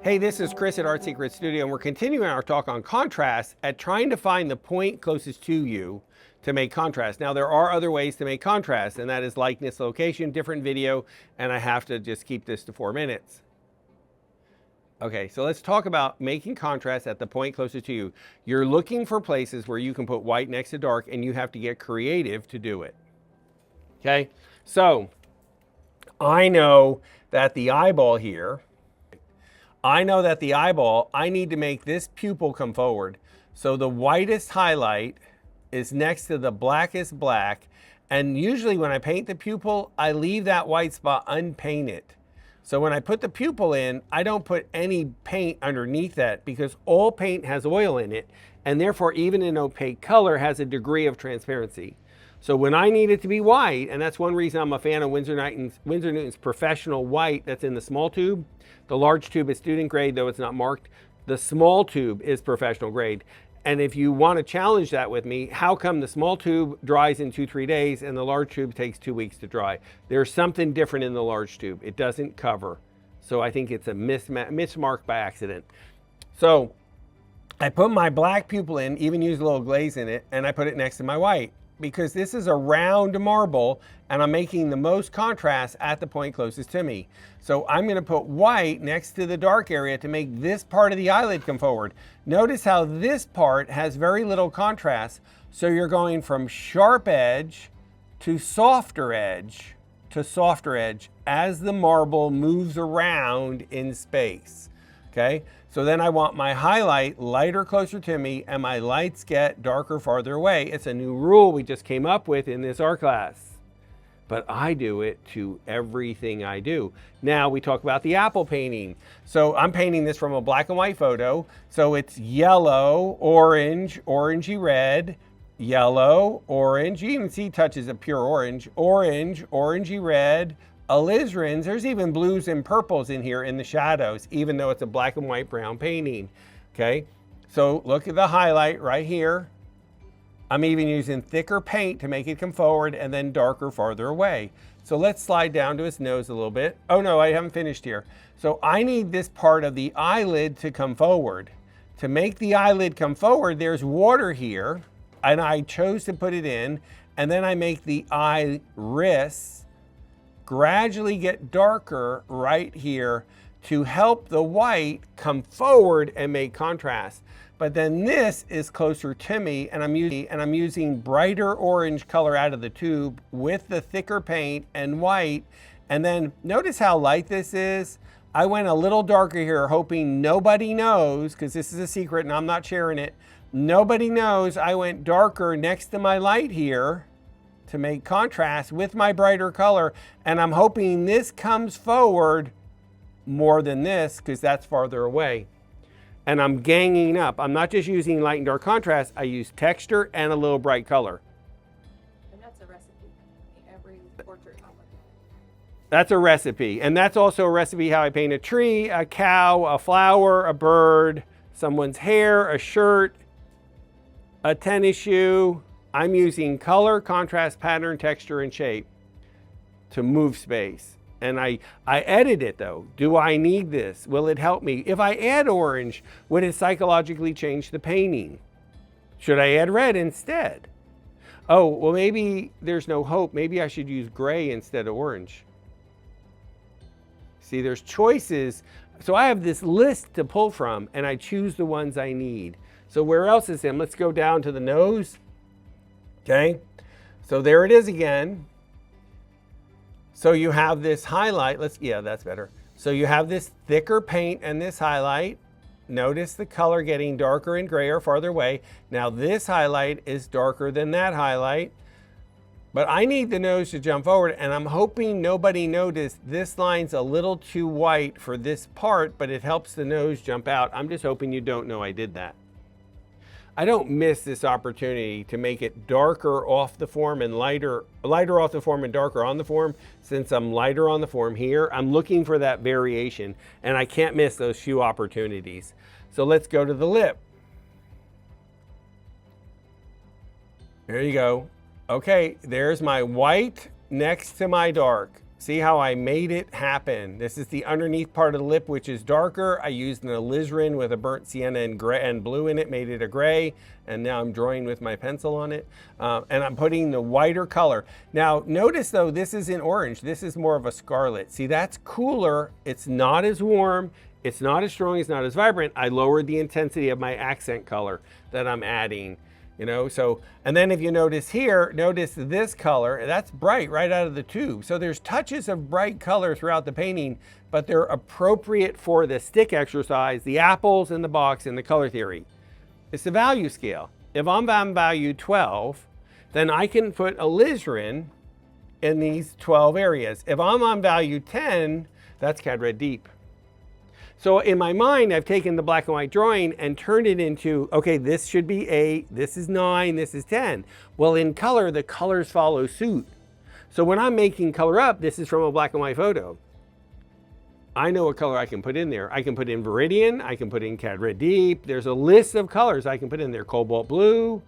Hey, this is Chris at Art Secret Studio, and we're continuing our talk on contrast at trying to find the point closest to you to make contrast. Now, there are other ways to make contrast, and that is likeness, location, different video, and I have to just keep this to 4 minutes. Okay, so let's talk about making contrast at the point closest to you. You're looking for places where you can put white next to dark, and you have to get creative to do it. Okay, so I know that the eyeball here, I need to make this pupil come forward. So the whitest highlight is next to the blackest black. And usually when I paint the pupil, I leave that white spot unpainted. So when I put the pupil in, I don't put any paint underneath that because all paint has oil in it. And therefore, even an opaque color has a degree of transparency. So when I need it to be white, and that's one reason I'm a fan of Winsor Newton's professional white that's in the small tube. The large tube is student grade, though it's not marked. The small tube is professional grade. And if you want to challenge that with me, how come the small tube dries in 2-3 days and the large tube takes 2 weeks to dry? There's something different in the large tube. It doesn't cover. So I think it's a mismark by accident. So I put my black pupil in, even use a little glaze in it, and I put it next to my white, because this is a round marble and I'm making the most contrast at the point closest to me. So I'm going to put white next to the dark area to make this part of the eyelid come forward. Notice how this part has very little contrast. So you're going from sharp edge to softer edge as the marble moves around in space. Okay, so then I want my highlight lighter closer to me and my lights get darker farther away. It's a new rule we just came up with in this art class. But I do it to everything I do. Now we talk about the apple painting. So I'm painting this from a black and white photo. So it's yellow, orange, orangey red, yellow, orange. You even see touches of pure orange, orange, orangey red, alizarans. There's even blues and purples in here in the shadows, even though it's a black and white brown painting. Okay, so look at the highlight right here. I'm even using thicker paint to make it come forward and then darker farther away. So let's slide down to his nose a little bit. Oh no, I haven't finished here. So I need this part of the eyelid to come forward. To make the eyelid come forward, there's water here, and I chose to put it in, and then I make the iris gradually get darker right here to help the white come forward and make contrast. But then this is closer to me, and I'm using brighter orange color out of the tube with the thicker paint and white. And then notice how light this is. I went a little darker here, hoping nobody knows, because this is a secret and I'm not sharing it. Nobody knows I went darker next to my light here to make contrast with my brighter color. And I'm hoping this comes forward more than this, because that's farther away. And I'm ganging up. I'm not just using light and dark contrast. I use texture and a little bright color. And that's a recipe. Every portrait. That's a recipe. And that's also a recipe how I paint a tree, a cow, a flower, a bird, someone's hair, a shirt, a tennis shoe. I'm using color, contrast, pattern, texture, and shape to move space. And I edit it though. Do I need this? Will it help me? If I add orange, would it psychologically change the painting? Should I add red instead? Oh, well, maybe there's no hope. Maybe I should use gray instead of orange. See, there's choices. So I have this list to pull from, and I choose the ones I need. So where else is him? Let's go down to the nose. Okay, so there it is again. So you have this highlight, yeah, that's better. So you have this thicker paint and this highlight. Notice the color getting darker and grayer farther away. Now this highlight is darker than that highlight, but I need the nose to jump forward, and I'm hoping nobody noticed this line's a little too white for this part, but it helps the nose jump out. I'm just hoping you don't know I did that. I don't miss this opportunity to make it darker off the form and lighter off the form and darker on the form. Since I'm lighter on the form here, I'm looking for that variation, and I can't miss those few opportunities. So let's go to the lip. There you go. Okay, there's my white next to my dark. See how I made it happen? This is the underneath part of the lip, which is darker. I used an alizarin with a burnt sienna and gray and blue in it, made it a gray. And now I'm drawing with my pencil on it. And I'm putting the whiter color. Now, notice though, this is in orange. This is more of a scarlet. See, that's cooler. It's not as warm. It's not as strong. It's not as vibrant. I lowered the intensity of my accent color that I'm adding. You know, so, and then if you notice here, notice this color, that's bright right out of the tube. So there's touches of bright color throughout the painting, but they're appropriate for the stick exercise, the apples in the box, and the color theory. It's the value scale. If I'm on value 12, then I can put alizarin in these 12 areas. If I'm on value 10, that's Cad Red Deep. So in my mind, I've taken the black and white drawing and turned it into, okay, this should be 8, this is 9, this is 10. Well, in color, the colors follow suit. So when I'm making color up, this is from a black and white photo. I know what color I can put in there. I can put in Viridian, I can put in Cad Red Deep. There's a list of colors I can put in there, Cobalt Blue,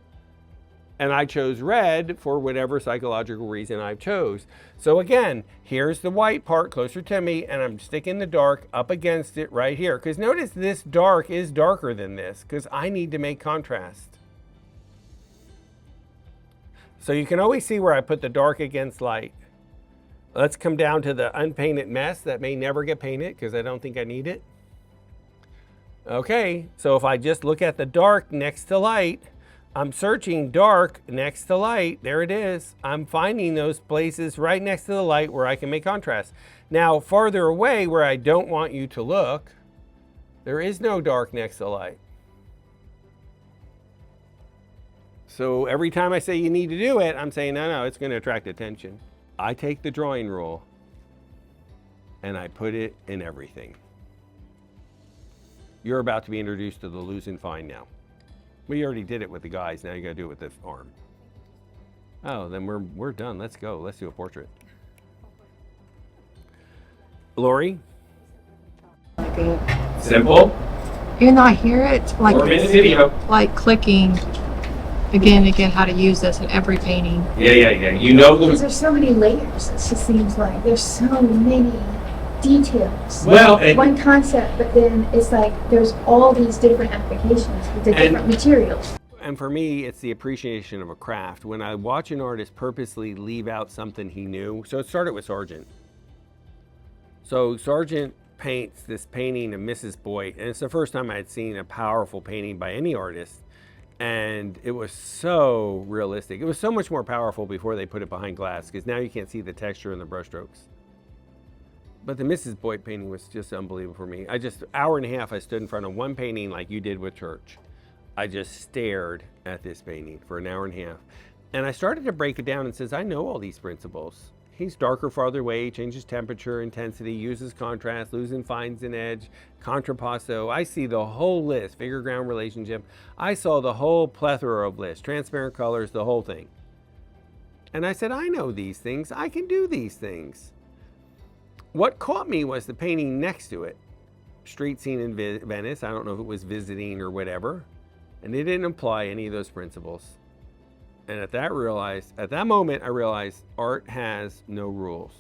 and I chose red for whatever psychological reason I chose. So again, here's the white part closer to me, and I'm sticking the dark up against it right here. Because notice this dark is darker than this, because I need to make contrast. So you can always see where I put the dark against light. Let's come down to the unpainted mess that may never get painted, because I don't think I need it. Okay, so if I just look at the dark next to light, I'm searching dark next to light. There it is. I'm finding those places right next to the light where I can make contrast. Now, farther away where I don't want you to look, there is no dark next to light. So every time I say you need to do it, I'm saying, no, it's going to attract attention. I take the drawing rule and I put it in everything. You're about to be introduced to the lose and find now. We already did it with the guys. Now you got to do it with the arm. Oh, then we're done. Let's go. Let's do a portrait. Lori? Good. Simple. Even though I hear it, like 4-minute video. like clicking again and again how to use this in every painting. Yeah. You know Because there's so many layers. It just seems like there's so many details. Well, One concept, but then it's like there's all these different applications with the different materials. And for me, it's the appreciation of a craft. When I watch an artist purposely leave out something he knew. So it started with Sargent. So Sargent paints this painting of Mrs. Boyd, and it's the first time I had seen a powerful painting by any artist. And it was so realistic. It was so much more powerful before they put it behind glass, because now you can't see the texture and the brushstrokes. But the Mrs. Boyd painting was just unbelievable for me. Hour and a half, I stood in front of one painting like you did with Church. I just stared at this painting for an hour and a half. And I started to break it down and says, I know all these principles. He's darker farther away, changes temperature, intensity, uses contrast, losing finds an edge, contrapposto. I see the whole list, figure ground relationship. I saw the whole plethora of lists, transparent colors, the whole thing. And I said, I know these things. I can do these things. What caught me was the painting next to it. Street scene in Venice. I don't know if it was visiting or whatever. And it didn't apply any of those principles. And at that moment, I realized art has no rules.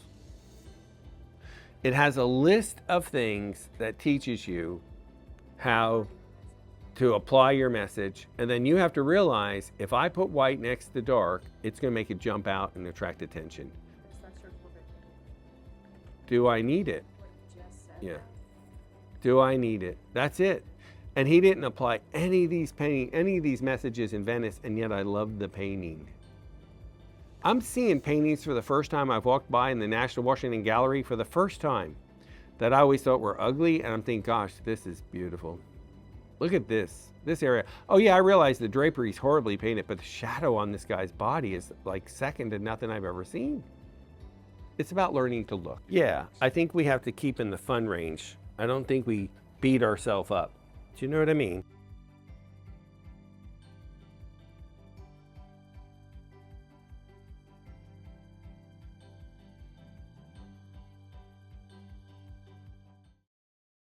It has a list of things that teaches you how to apply your message. And then you have to realize, if I put white next to dark, it's going to make it jump out and attract attention. Do I need it? Yeah. Do I need it? That's it. And he didn't apply any of these messages in Venice, and yet I loved the painting. I'm seeing paintings for the first time. I've walked by in the National Washington Gallery for the first time that I always thought were ugly, and I'm thinking, gosh, this is beautiful. Look at this area. Oh yeah, I realize the drapery is horribly painted, but the shadow on this guy's body is like second to nothing I've ever seen. It's about learning to look. Yeah, I think we have to keep in the fun range. I don't think we beat ourselves up. Do you know what I mean?